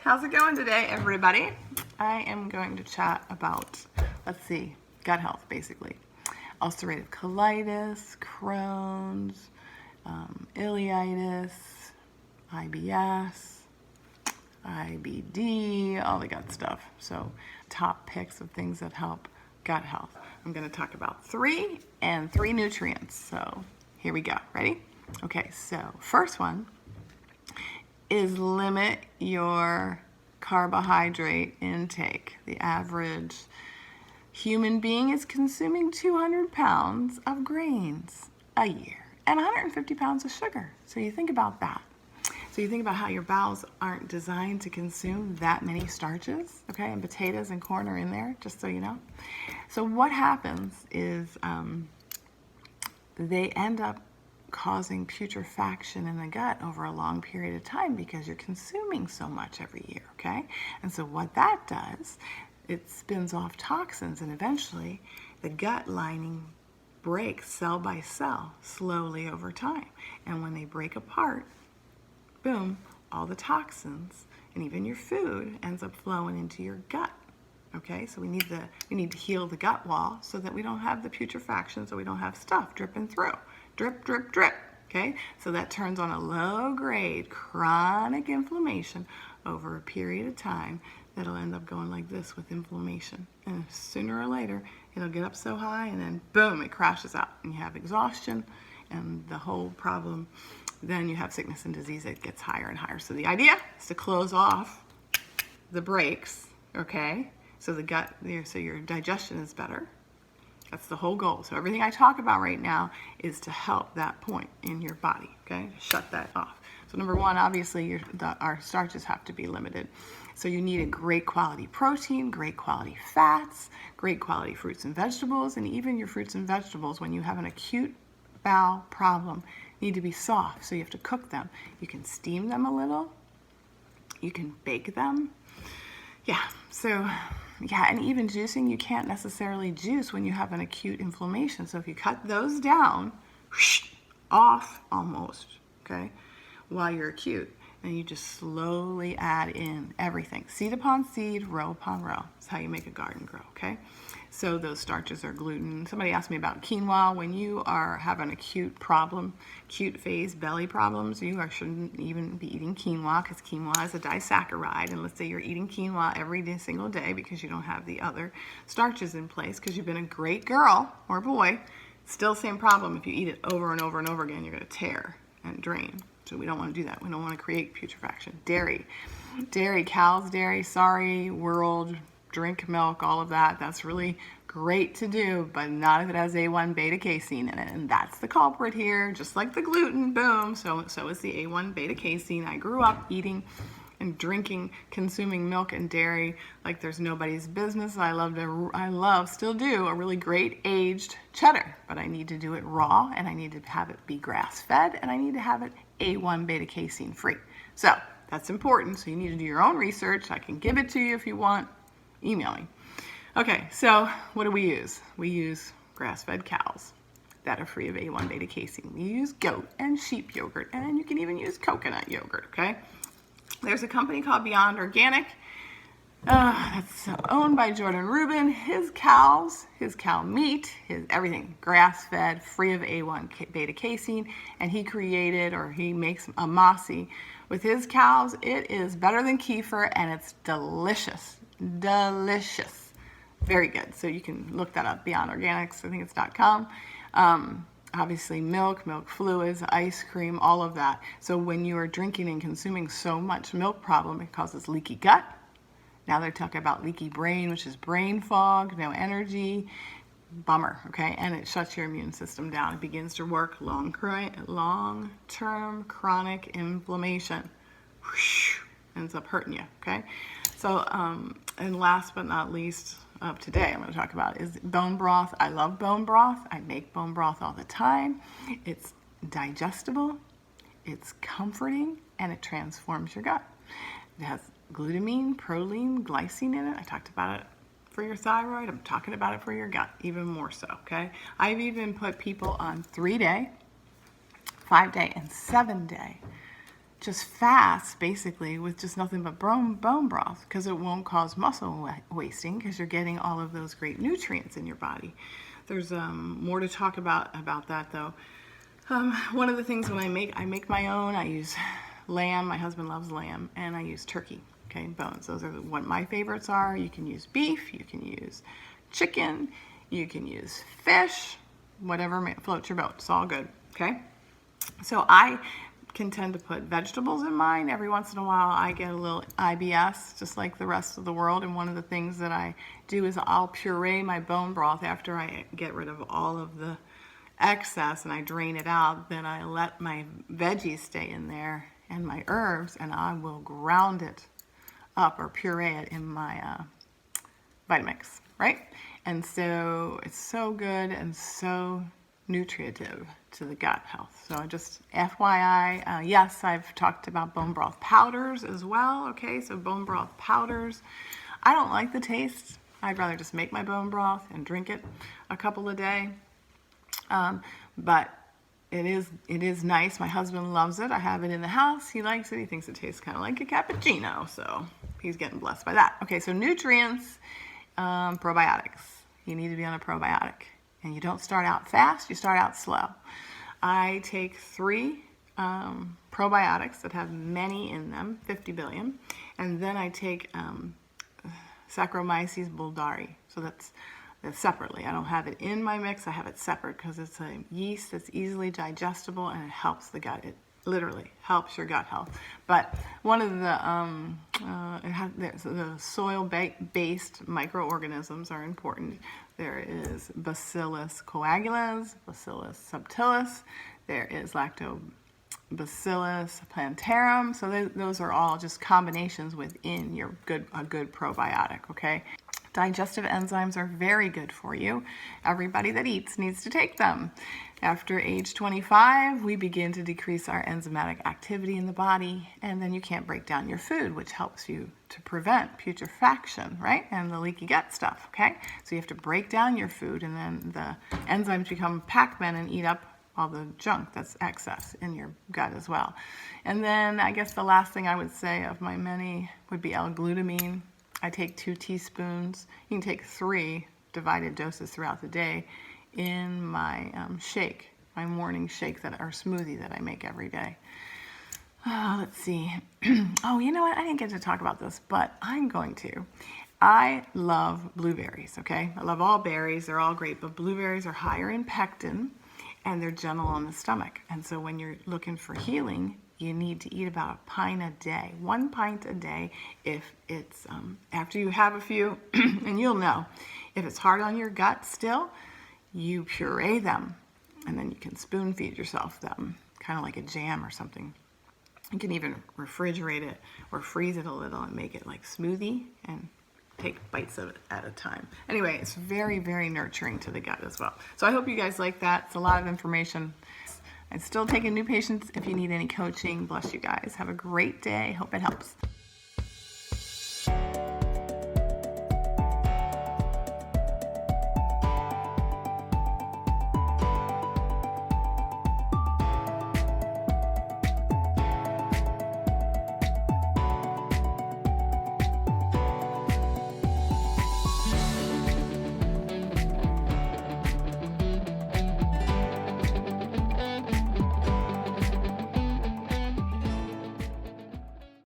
How's it going today, everybody? I am going to chat about, gut health, basically. Ulcerative colitis, Crohn's, ileitis, IBS, IBD, all the gut stuff. So top picks of things that help gut health. I'm going to talk about three nutrients. So here we go. Ready? Okay, so first one is limit your carbohydrate intake. The average human being is consuming 200 pounds of grains a year and 150 pounds of sugar. So you think about that. So you think about how your bowels aren't designed to consume that many starches, okay? And potatoes and corn are in there, just so you know. So what happens is they end up causing putrefaction in the gut over a long period of time because you're consuming so much every year, okay? And so what that does, it spins off toxins, and eventually the gut lining breaks cell by cell slowly over time. And when they break apart, boom, all the toxins and even your food ends up flowing into your gut. Okay, so we need to heal the gut wall so that we don't have the putrefaction, so we don't have stuff dripping through. Drip, drip, drip. Okay, so that turns on a low-grade chronic inflammation over a period of time that'll end up going like this with inflammation. And sooner or later, it'll get up so high and then boom, it crashes out. And you have exhaustion and the whole problem. Then you have sickness and disease that gets higher and higher. So the idea is to close off the brakes, okay? So so your digestion is better. That's the whole goal. So everything I talk about right now is to help that point in your body, okay? Shut that off. So number one, obviously, our starches have to be limited. So you need a great quality protein, great quality fats, great quality fruits and vegetables, and even your fruits and vegetables, when you have an acute bowel problem, need to be soft. So you have to cook them. You can steam them a little. You can bake them. And even juicing, you can't necessarily juice when you have an acute inflammation. So if you cut those down, off almost, okay, while you're acute, and you just slowly add in everything. Seed upon seed, row upon row. That's how you make a garden grow, okay? So those starches are gluten. Somebody asked me about quinoa. When you have an acute problem, acute phase belly problems, you shouldn't even be eating quinoa, because quinoa is a disaccharide. And let's say you're eating quinoa every single day because you don't have the other starches in place, because you've been a great girl or boy. Still same problem. If you eat it over and over and over again, you're going to tear and drain. So we don't want to do that. We don't want to create putrefaction. Dairy, cow's dairy, sorry, world, drink milk, all of that. That's really great to do, but not if it has A1 beta casein in it. And that's the culprit here, just like the gluten, boom. So is the A1 beta casein. I grew up eating and drinking, consuming milk and dairy like there's nobody's business. I still do a really great aged cheddar, but I need to do it raw, and I need to have it be grass-fed, and I need to have it A1 beta casein free. So that's important. So you need to do your own research. I can give it to you if you want. Email me. Okay, so what do we use? We use grass-fed cows that are free of A1 beta casein. We use goat and sheep yogurt, and you can even use coconut yogurt, okay? There's a company called Beyond Organic that's owned by Jordan Rubin. His cow meat, his everything, grass-fed, free of A1 beta casein, and he makes a masi with his cows. It is better than kefir, and it's delicious. Delicious. Very good. So you can look that up, Beyond Organics, I think it's .com. Obviously milk fluids, ice cream, all of that. So when you are drinking and consuming so much milk problem, it causes leaky gut. Now they're talking about leaky brain, which is brain fog, no energy. Bummer, okay? And it shuts your immune system down. It begins to work long-term chronic inflammation. Whoosh, ends up hurting you, okay? So, and last but not least of today, I'm going to talk about is bone broth. I love bone broth. I make bone broth all the time. It's digestible, it's comforting, and it transforms your gut. It has glutamine, proline, glycine in it. I talked about it for your thyroid. I'm talking about it for your gut, even more so, okay? I've even put people on 3-day, 5-day, and 7-day just fast, basically, with just nothing but bone broth, because it won't cause muscle wasting, because you're getting all of those great nutrients in your body. There's more to talk about that, though. One of the things when I make my own, I use lamb. My husband loves lamb, and I use turkey. Okay, bones. Those are what my favorites are. You can use beef, you can use chicken, you can use fish, whatever floats your boat. It's all good. Okay, so I can tend to put vegetables in mine. Every once in a while I get a little IBS, just like the rest of the world, and one of the things that I do is I'll puree my bone broth after I get rid of all of the excess and I drain it out. Then I let my veggies stay in there and my herbs, and I will ground it up or puree it in my Vitamix, right? And so it's so good and so nutritive to the gut health. So just FYI, yes, I've talked about bone broth powders as well. Okay, so bone broth powders. I don't like the taste. I'd rather just make my bone broth and drink it a couple a day. But it is nice. My husband loves it. I have it in the house. He likes it. He thinks it tastes kind of like a cappuccino. So he's getting blessed by that. Okay, so nutrients, probiotics. You need to be on a probiotic. And you don't start out fast, you start out slow. I take 3 probiotics that have many in them, 50 billion, and then I take Saccharomyces boulardii. So that's separately. I don't have it in my mix, I have it separate because it's a yeast that's easily digestible and it helps the gut. It literally helps your gut health. But one of the soil-based microorganisms are important. There is Bacillus coagulans, Bacillus subtilis. There is Lactobacillus plantarum. So those are all just combinations within a good probiotic. Okay. Digestive enzymes are very good for you. Everybody that eats needs to take them. After age 25, we begin to decrease our enzymatic activity in the body, and then you can't break down your food, which helps you to prevent putrefaction, right? And the leaky gut stuff, okay? So you have to break down your food, and then the enzymes become Pac-Men and eat up all the junk that's excess in your gut as well. And then I guess the last thing I would say of my many would be L-Glutamine. I take 2 teaspoons. You can take 3 divided doses throughout the day in my shake, my morning shake or smoothie that I make every day. Let's see. Oh, you know what? I didn't get to talk about this, but I'm going to. I love blueberries, okay? I love all berries. They're all great, but blueberries are higher in pectin, and they're gentle on the stomach. And so when you're looking for healing, you need to eat about 1 pint a day. 1 pint a day if it's, after you have a few, and you'll know. If it's hard on your gut still, you puree them, and then you can spoon feed yourself them, kind of like a jam or something. You can even refrigerate it or freeze it a little and make it like smoothie and take bites of it at a time. Anyway, it's very, very nurturing to the gut as well. So I hope you guys like that. It's a lot of information. I'm still taking new patients if you need any coaching. Bless you guys. Have a great day. Hope it helps.